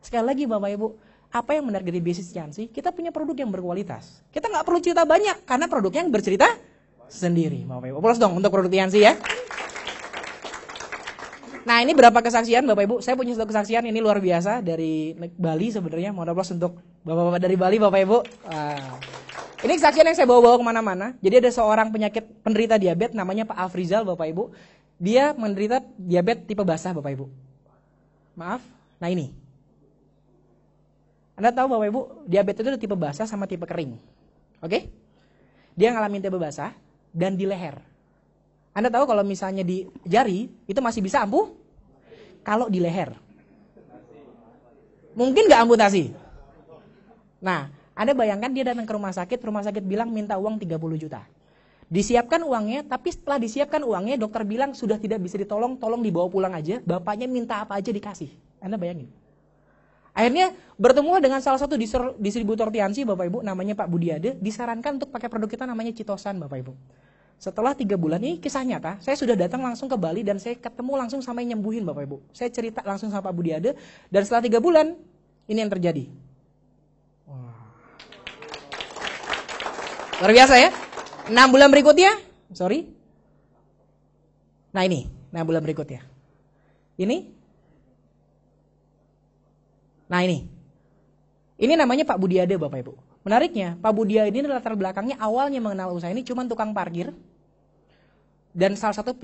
Sekali lagi Bapak Ibu, apa yang menarik dari bisnis Tiansi? Kita punya produk yang berkualitas. Kita nggak perlu cerita banyak, karena produknya yang bercerita sendiri. Bapak Ibu, aplaus dong untuk produk Tiansi ya. Nah ini berapa kesaksian Bapak Ibu? Saya punya satu kesaksian ini luar biasa dari Bali sebenarnya. Mohon aplaus untuk Bapak-Bapak dari Bali Bapak Ibu. Ini kesaksian yang saya bawa-bawa kemana-mana. Jadi ada seorang penderita diabetes namanya Pak Afrizal Bapak Ibu. Dia menderita diabetes tipe basah Bapak Ibu. Maaf, nah ini. Anda tahu Bapak Ibu, diabetes itu ada tipe basah sama tipe kering. Oke? Dia ngalamin tipe basah dan di leher. Anda tahu kalau misalnya di jari, itu masih bisa ampuh? Kalau di leher. Mungkin nggak amputasi? Nah, Anda bayangkan dia datang ke rumah sakit bilang minta uang 30 juta. Disiapkan uangnya, tapi setelah disiapkan uangnya, dokter bilang sudah tidak bisa ditolong, tolong dibawa pulang aja, bapaknya minta apa aja dikasih. Anda bayangin. Akhirnya bertemu dengan salah satu distributor Tiansi Bapak Ibu, namanya Pak Budiade, disarankan untuk pakai produk kita namanya Citosan Bapak Ibu. Setelah 3 bulan, ini kisah nyata, saya sudah datang langsung ke Bali dan saya ketemu langsung sama yang nyembuhin Bapak Ibu. Saya cerita langsung sama Pak Budiade, dan setelah 3 bulan, ini yang terjadi. Luar biasa ya. 6 bulan berikutnya, nah ini, 6 bulan berikutnya. Nah ini namanya Pak Budiade Bapak Ibu. Menariknya, Pak Budiade ini latar belakangnya awalnya mengenal usaha ini cuma tukang parkir dan salah satu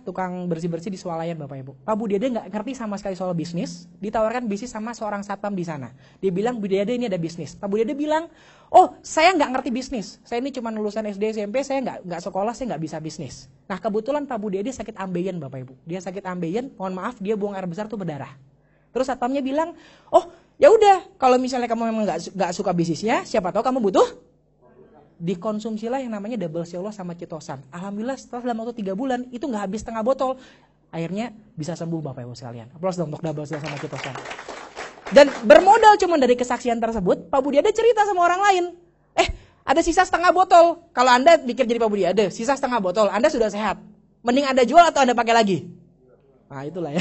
tukang bersih-bersih di swalayan Bapak Ibu. Pak Budiade nggak ngerti sama sekali soal bisnis, ditawarkan bisnis sama seorang satpam di sana. Dia bilang, Budiade ini ada bisnis. Pak Budiade bilang, oh saya nggak ngerti bisnis, saya ini cuma lulusan SD SMP, saya nggak sekolah, saya nggak bisa bisnis. Nah kebetulan Pak Budiade sakit ambeien Bapak Ibu. Dia sakit ambeien, mohon maaf dia buang air besar tuh berdarah. Terus satpamnya bilang, oh ya udah, kalau misalnya kamu memang nggak suka bisnisnya, siapa tahu kamu butuh, dikonsumsilah yang namanya Double Ceulose sama Citosan. Alhamdulillah setelah dalam waktu 3 bulan itu nggak habis setengah botol, akhirnya bisa sembuh Bapak Ibu sekalian. Aplaus dong untuk Double Ceulose sama Citosan. Dan bermodal cuma dari kesaksian tersebut, Pak Budiade cerita sama orang lain, ada sisa setengah botol. Kalau Anda pikir jadi Pak Budiade, sisa setengah botol, Anda sudah sehat. Mending Anda jual atau Anda pakai lagi? Nah itulah ya.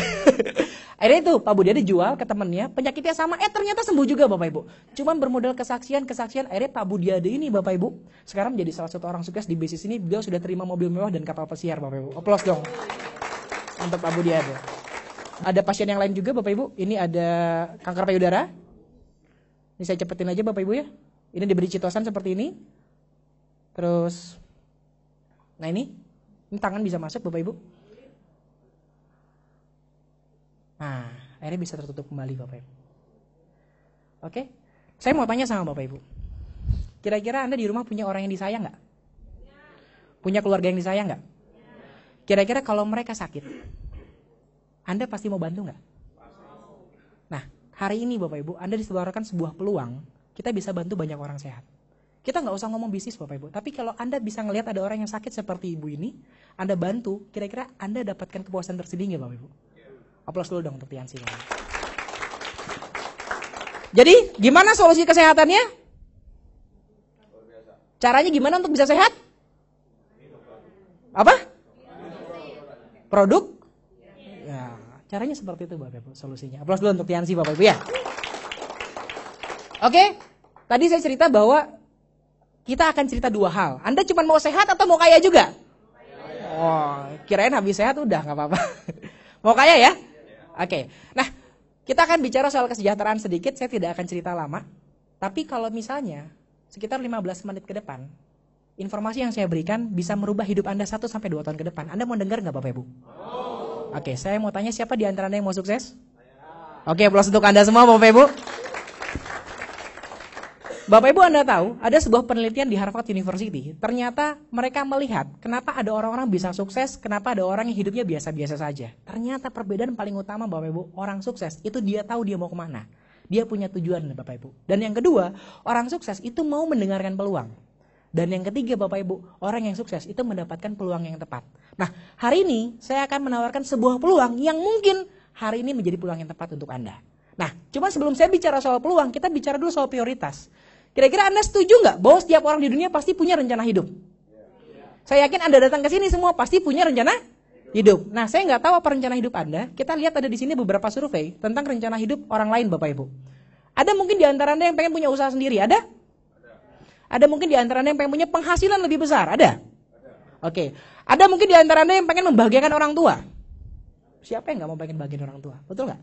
Akhirnya itu Pak Budiade jual ke temennya, penyakitnya sama, ternyata sembuh juga Bapak Ibu. Cuman bermodal kesaksian, akhirnya Pak Budiade ini Bapak Ibu, sekarang menjadi salah satu orang sukses di bisnis ini, beliau sudah terima mobil mewah dan kapal pesiar Bapak Ibu. Aplaus dong untuk Pak Budiade. Ada pasien yang lain juga Bapak Ibu, ini ada kanker payudara. Ini saya cepetin aja Bapak Ibu ya. Ini diberi Citosan seperti ini. Terus, nah ini tangan bisa masuk Bapak Ibu. Nah, akhirnya bisa tertutup kembali Bapak Ibu. Oke, saya mau tanya sama Bapak Ibu. Kira-kira Anda di rumah punya orang yang disayang nggak? Punya keluarga yang disayang nggak? Kira-kira kalau mereka sakit, Anda pasti mau bantu nggak? Nah, hari ini Bapak Ibu, Anda disebarkan sebuah peluang, kita bisa bantu banyak orang sehat. Kita nggak usah ngomong bisnis Bapak Ibu, tapi kalau Anda bisa ngelihat ada orang yang sakit seperti ibu ini, Anda bantu, kira-kira Anda dapatkan kepuasan tersendiri nggak Bapak Ibu? Aplaus dulu dong untuk Tiansi. Jadi gimana solusi kesehatannya? Caranya gimana untuk bisa sehat? Apa? Produk? Ya, caranya seperti itu Bapak Ibu solusinya. Aplaus dulu untuk Tiansi Bapak Ibu ya. Oke, tadi saya cerita bahwa kita akan cerita 2 hal. Anda cuma mau sehat atau mau kaya juga? Oh, kirain habis sehat udah nggak apa-apa. Mau kaya ya? Oke, nah kita akan bicara soal kesejahteraan sedikit, saya tidak akan cerita lama. Tapi kalau misalnya sekitar 15 menit ke depan, informasi yang saya berikan bisa merubah hidup Anda 1-2 tahun ke depan. Anda mau dengar nggak Bapak Ibu? Oke, saya mau tanya siapa di antara Anda yang mau sukses? Oke, aplaus untuk Anda semua Bapak Ibu. Bapak Ibu Anda tahu, ada sebuah penelitian di Harvard University. Ternyata mereka melihat kenapa ada orang-orang bisa sukses, kenapa ada orang yang hidupnya biasa-biasa saja. Ternyata perbedaan paling utama Bapak Ibu, orang sukses itu dia tahu dia mau kemana. Dia punya tujuan Bapak Ibu. Dan yang kedua, orang sukses itu mau mendengarkan peluang. Dan yang ketiga Bapak Ibu, orang yang sukses itu mendapatkan peluang yang tepat. Nah, hari ini saya akan menawarkan sebuah peluang yang mungkin hari ini menjadi peluang yang tepat untuk Anda. Nah, cuma sebelum saya bicara soal peluang, kita bicara dulu soal prioritas. Kira-kira Anda setuju nggak bahwa setiap orang di dunia pasti punya rencana hidup? Saya yakin Anda datang ke sini semua pasti punya rencana Hidup. Nah, saya nggak tahu apa rencana hidup Anda. Kita lihat ada di sini beberapa survei tentang rencana hidup orang lain, Bapak Ibu. Ada mungkin di antara Anda yang pengen punya usaha sendiri, ada? Ada mungkin di antara Anda yang pengen punya penghasilan lebih besar, ada? Oke. Ada mungkin di antara Anda yang pengen membahagiakan orang tua. Siapa yang nggak mau pengen bahagiain orang tua? Betul nggak?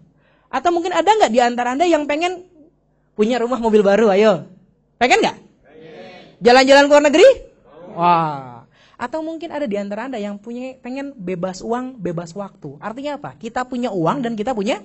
Atau mungkin ada nggak di antara Anda yang pengen punya rumah mobil baru? Ayo. Pengen nggak? Jalan-jalan ke luar negeri? Wah. Atau mungkin ada di antara Anda yang pengen bebas uang, bebas waktu. Artinya apa? Kita punya uang dan kita punya